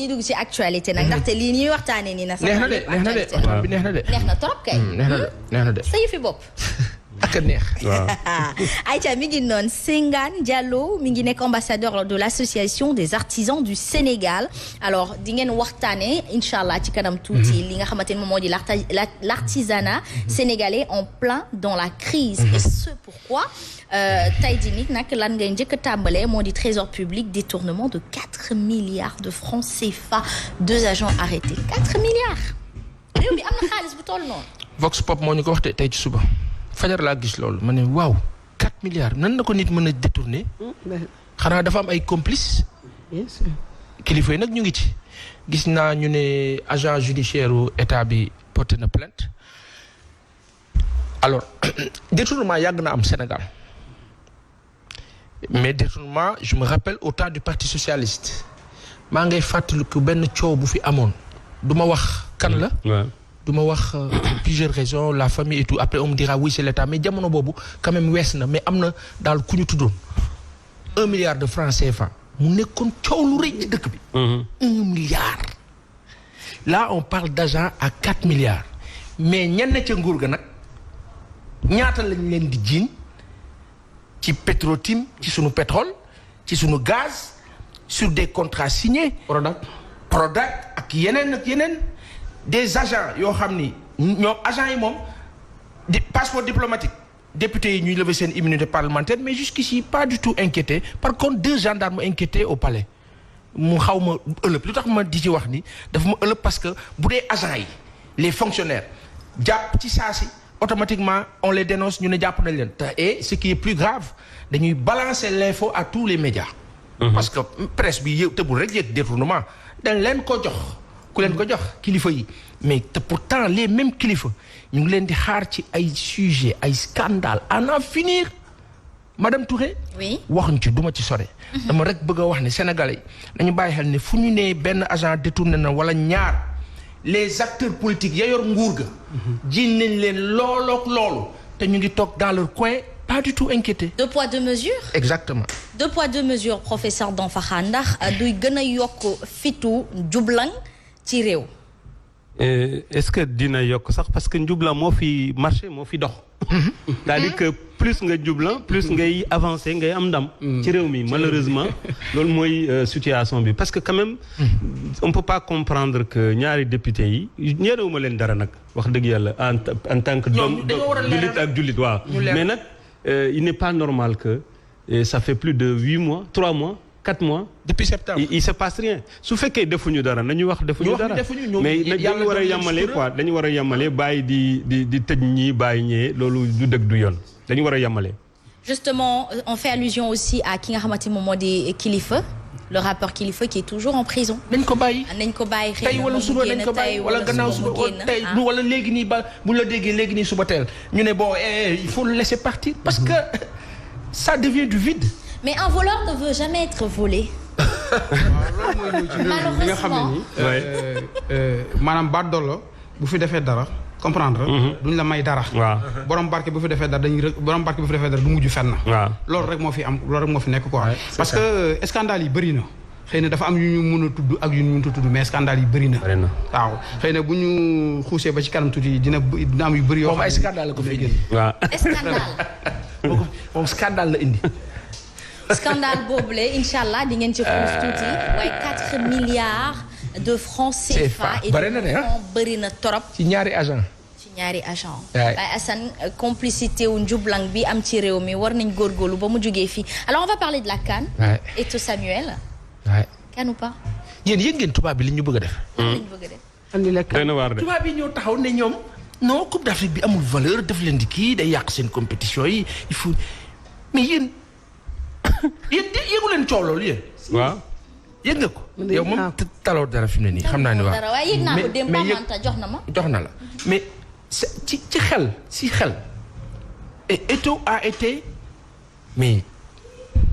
dañuy dugg ci actualité nag ndaxte lii ñuy waxtaanee nii na. neex na de neex na trop kay. neex na de. sa yëfi bopp. ak neex. waaw. Aïcha mi ngi noonu Senghane Diallo mi ngi nekk ambassadeur de l'association des artisans du Sénégal alors di ngeen waxtaanee incha allah ci kanam tuuti li nga xamante ne moom moo di l'artisanat sénégalais en plein dans la crise et ce pourquoi tey jii nit nag lan ngay njëkk a tàmbalee moo di trésor public détournement de 4 milliards de francs CFA 2 agents arrêtés 4 milliards réew mi am na xaalis bu toll noonu. Vox Pop moo ñu ko wax tey ci suba. fajar laa gis loolu ma ne waaw 4 milliards nan la ko nit mën a détourner xanaa dafa am ay complices kilifa yi nag ñu ngi ci gis naa ñu ne agent judiciaire u état bi porté na plainte alors détournement yàgg na am Sénégal mais détournement je me rappelle au temps du parti socialiste maa ngay fàttaliku benn coow bu fi amoon du ma wax kan la du ma wax plusieurs raisons la famille et tout après on me dira oui c'est l'État mais jamono boobu quand même wees na mais am na daal ku ñu tuddoon 1 milliard de francs CFA mu nekkoon coow lu rëy ci dëkk bi. 1 milliard. là on parle d'argent à 4 milliards mais ñenn ca nguur ga nag ñaata lañ leen di jiiñ ci Petro-Tim ci sunu pétrole ci sunu gaz sur des contrats signés. Prodac ak yeneen. des agents yoo xam ni ñoom agents yi moom di passeport diplomatique députés yi ñuy lever seen immunité parlementaire mais jusqu'ici pas du tout inquiété par contre 2 gendarmes inquiétés au palais mu xaw ma ëllëg lu tax ma di ci wax ni dafa ma ëllëg parce que bu dee agents yi les fonctionnaires jàpp ci saa si automatiquement on les dénonce ñu ne jàpp nañ leen et ce qui est plus grave dañuy balancer l'info à tous les médias parce que presse bi yëg tëbul rek yëg détournement dañ leen ko jox ku leen ko jox kilifa yi mais te pourtant les mêmes kilifa ñu ngi leen di xaar ci ay sujets ay scandales à en finir madame Touré. oui waxuñ ci duma ci sore. dama rek bëgg a wax ne sénégalais nañu bàyyi xel ne fu ñu nee benn agent détourné na wala ñaar les acteurs politiques ya yor nguur ga. jiin nañ leen loolook loolu te ñu ngi toog dans leur coin pas du tout inquiété. 2 poids 2 mesures. exactement. 2 poids 2 mesures professeur Danfakha ndax duy gën a yokk fitu jublang ci réew. est-ce que dina yokk sax parce que njublan moo fi marché moo fi dox. c'est-à-dire que plus nga jublan plus ngay avancer ngay am ndam. ci réew mi malheureusement loolu mooy situation bi parce que quand même. on peut pas comprendre que ñaari députés yi ñeenewuma leen dara nag wax dëgg yàlla en tant que. doom jullit ak jullit waaw. mais nag il n'est pas normal que ça fait plus de 8 mois 3 mois. 4 mois. depuis septembre il se passe rien su fekkee defuñu dara nañu wax defuñu dara mais dañu war a yemale quoi dañu war a yemale bàyyi di tëj ñii bàyyi ñee loolu du dëgg du yoon dañu war a yemale. justement on fait allusion aussi à ki nga xamante moom moo di Kilifeu le rappeur Kilifeu qui est toujours en prison. nañ ko bàyyi xëy tey wala suba nañ ko bàyyi wala gannaaw suba tey wala léegi nii ba bu la déggee léegi nii suba teel ñu ne bon il faut le laisser partir parce que ça devient du vide. mais un voleur ne veut jamais être volé. li nga xam ne nii maanaam baadoola bu fi defee dara comprendre duñ la may dara. waaw borom barke bu fi defee dara borom barke bu fi defee dara du mujj fenn. waaw loolu rek moo fi am loolu rek moo fi nekk quoi. parce que scandale yi bëri na. xëy na dafa am yu ñu mën a tudd ak yu ñu mënut a tudd mais scandale yi bëri na. waaw xëy na bu ñu xuusee ba ci kanam tuuti dina am yu bëri yoo. moom ay scandale la ko fi indi. waaw scandale. moom scandale la indi. scandale boobule incha allah di ngeen ci xuus tuuti waaye 4 milliards de francs CFA. bëri na de bëri na trop. ci ñaari agent waaye Assane complicité wu njublang bi am ci réew mi war nañ góorgóorlu ba mu jógee fii alors on va parler de la CAN. Eto'o Samuel. CAN ou pas. yéen yëg ngeen tubaab bi li ñu bëgg a def. andi la CAN tubaab yi ñoo taxaw ne ñoom non Coupe d'Afrique bi amul valeur daf leen di kii day yàq seen compétition yi il faut mais yéen yëgu leen coow loolu yéen. waaw. yëg nga ko. yow moom taloo dara fi mu ne nii xam naa ne waaw. waaye yëg naa ko démb Manta jox na ma. jox na la mais ci xel si xel. et Eto'o a été mais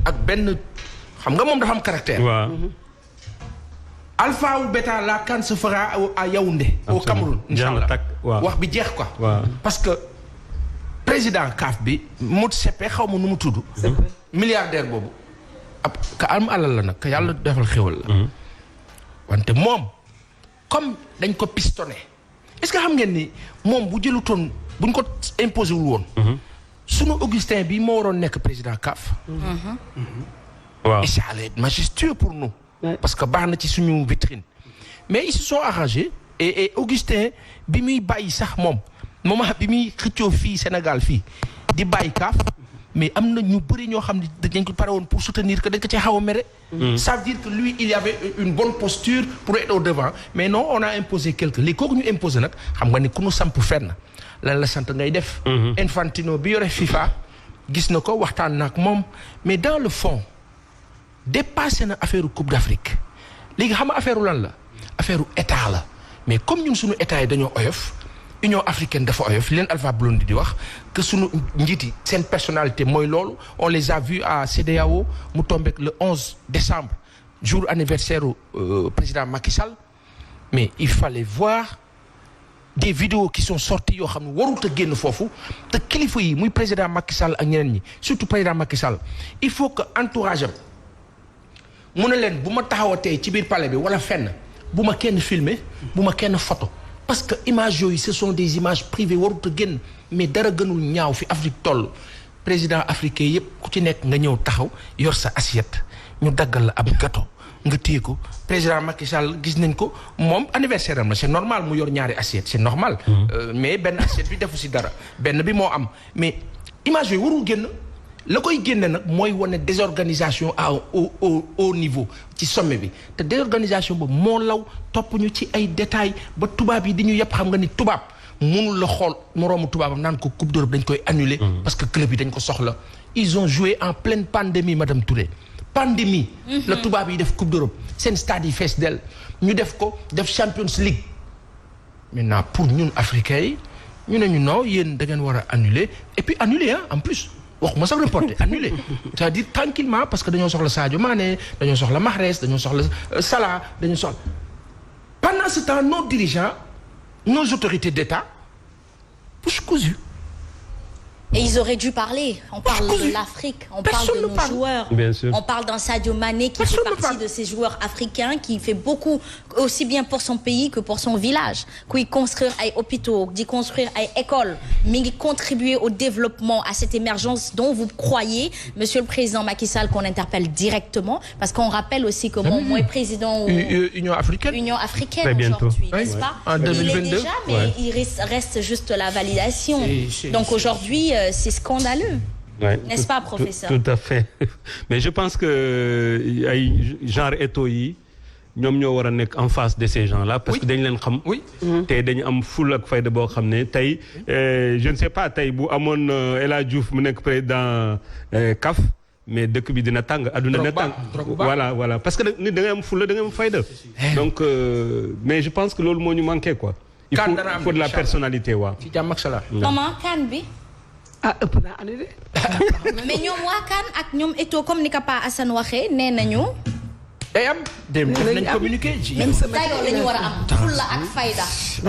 ak benn xam nga moom dafa am caractère. waaw. alpha ou bêta la CAN se fera à Yaoundé. au Cameroun inchallah wax bi jeex quoi. parce que président CAF bi Motsepe xaw ma nu mu tudd. milliardaire boobu ab ka am alal la nag ka yàlla defal xéwal la. wante moom comme dañ ko pistonné est-ce que xam ngeen ni moom bu jëlutoon buñ ko imposé wul woon. sunu Augustin bi moo waroon nekk président CAF. waaw et ça allait être majestueux pour nous. parce que baax na ci suñu vitrine. mais ils se sont arrangés et Augustin bi muy bàyyi sax moom moment bi muy xëccoo fii Sénégal fii di bàyyi CAF. mais am na ñu bëri ñoo xam ne dañ ko pare woon pour soutenir que dañ ko ci xaw a mere. ça veut dire que lui il y avait une bonne posture pour être au devant mais non on a imposé quelque li kooku ñu imposé nag xam nga ni ku ñu samp fenn lan la sant ngay def. Infantino bi yore FIFA gis na ko waxtaan na ak moom mais dans le fond dépassé na affaire Coupe d'Afrique léegi xam nga affaire lan la affaire état la mais comme ñun suñu état yi dañoo oyof. Union africaine dafa oyof li leen Alpha Blondy di wax que sunu njiit yi seen personnalité mooy loolu on les a vus à CEDEAO mu tombé le 11 décembre jour anniversaire président Macky Sall mais il fallait voir des vidéos qui sont sorties yoo xam ne warut a génn foofu te kilifa yi muy président Macky Sall ak ñeneen ñi surtout président Macky Sall il faut que entourage am mu ne leen bu ma taxawatee ci biir palais bi wala fenn bu ma kenn filmer bu ma kenn photo parce que images yooyu ce sont des images privées warut a génn mais dara gënul ñaaw fi Afrique toll président africain yépp ku ci nekk nga ñëw taxaw yor sa assiette ñu daggal la ab gâteau nga téye ko président Macky Sall gis nañ ko moom anniversaire am la c'est normal mu yor ñaari assiette c'est normal. mais benn assiette bi defu ci dara benn bi moo am mais image yooyu warul génn la koy génne nag mooy wane désorganisation à au niveau ci sommet bi te désorganisation boobu moo law topp ñu ci ay détails ba tubaab yi di ñu yëpp xam nga ni tubaab mënul la xool moroomu tubaabam naan ko coupe d'Europe dañ koy annuler. parce que club yi dañ ko soxla. ils ont joué en pleine pandémie madame Touré. pandémie. la tubaab yi def coupe d'Europe seen stade yi fees dell ñu def ko def Champions League. maintenant pour ñun africains yi ñu ne ñu non yéen da ngeen war a annuler et puis annuler en plus. waxuma sax reporté annulé c'est-à-dire tranquillement parce que dañoo soxla Sadio Mané dañoo soxla Mahrez dañoo soxla Salah dañoo soxla pendant ce temps nos dirigeants nos autorités d'État bouche cousue. Et ils auraient dû parler. On parle de l'Afrique, on parle de nos joueurs. Bien sûr. On parle d'un Sadio Mané qui fait partie de ces joueurs africains qui fait beaucoup aussi bien pour son pays que pour son village. Kuy construire ay hôpitaux, di construire ay écoles, mi ngi contribuer au développement, à cette émergence dont vous croyez, Monsieur le Président Macky Sall, qu'on interpelle directement, parce qu'on rappelle aussi que moom mooy président Union africaine. Union africaine aujourd'hui, n'est-ce pas? En 2022. Il est déjà, mais il reste juste la validation. Donc aujourd'hui c'est scandaleux. Ouais, n'est-ce pas, professeur? Tout à fait. Mais je pense que ay genre étau yi ñoom ñoo war a nekk en face de ces gens-là parce que dañ leen xam. oui tey dañu am ful ak fayda boo xam ne tey je ne sais pas tey bu amoon El Hadj Diouf mu nekk président CAF mais dëkk bi dina tàng adduna dina tàng. voilà parce que nit da ngay am fula da ngay am fayda. donc mais je pense que loolu moo ñu manqué quoi. il faut de la personnalité waaw. ci jàmm ak salaam. maman kan bi. ëpp naa annulé. mais ñoom waa kan ak ñoom Eto'o comme ni ko Pa Assane waxee nee nañu. day am dem nañ communiqué ci. même dayoo la ñu war a am fulla ak fayda.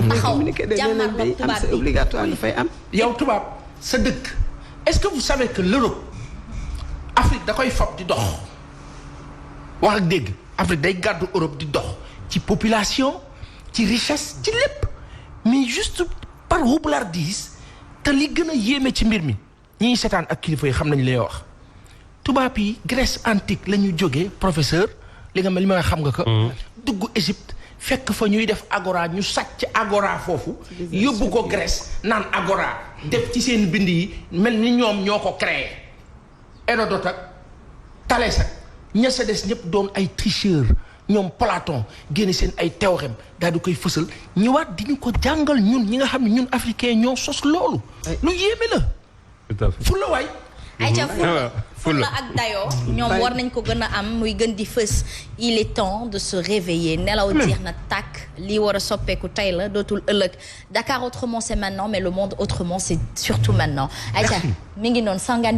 taxaw jàmmarloog tubaab bi obligatoire dafay am. yow tubaab sa dëkk est-ce que vous savez que l'Europe Afrique da koy fab di dox wax ak dégg Afrique day gàddu Europe di dox ci population ci richesse ci lépp mais juste par roublardise te li gën a yéeme ci mbir mi ñiy seetaan ak kilifa yi xam nañ lay wax tubaab yi Grèce antique la ñu jógee professeur li nga mel li ma xam nga ko. dugg Égypte fekk fa ñuy def agora ñu sàcc agora foofu yóbbu ko Grèce naan agora def ci seen bind yi mel ni ñoom ñoo ko créé Hérodote ak Thalès ak ña sa des ñëpp doon ay tricheurs ñoom Platon génne seen ay théorème daal di koy fësal ñëwaat di ñu ko jàngal ñun ñi nga xam ne ñun africain ñoo sos loolu. lu yéeme la. tout à fait fu la waay. ayca fulla ak dayoo ñoom war nañ ko gën a am muy gën di fës. il est temps de se réveiller nelaw jeex na tàkk lii war a soppeeku tey la dootul ëllëg Dakar autrement c'est maintenant mais le monde autrement c'est surtout maintenant. ayca mi ngi noonu Sangane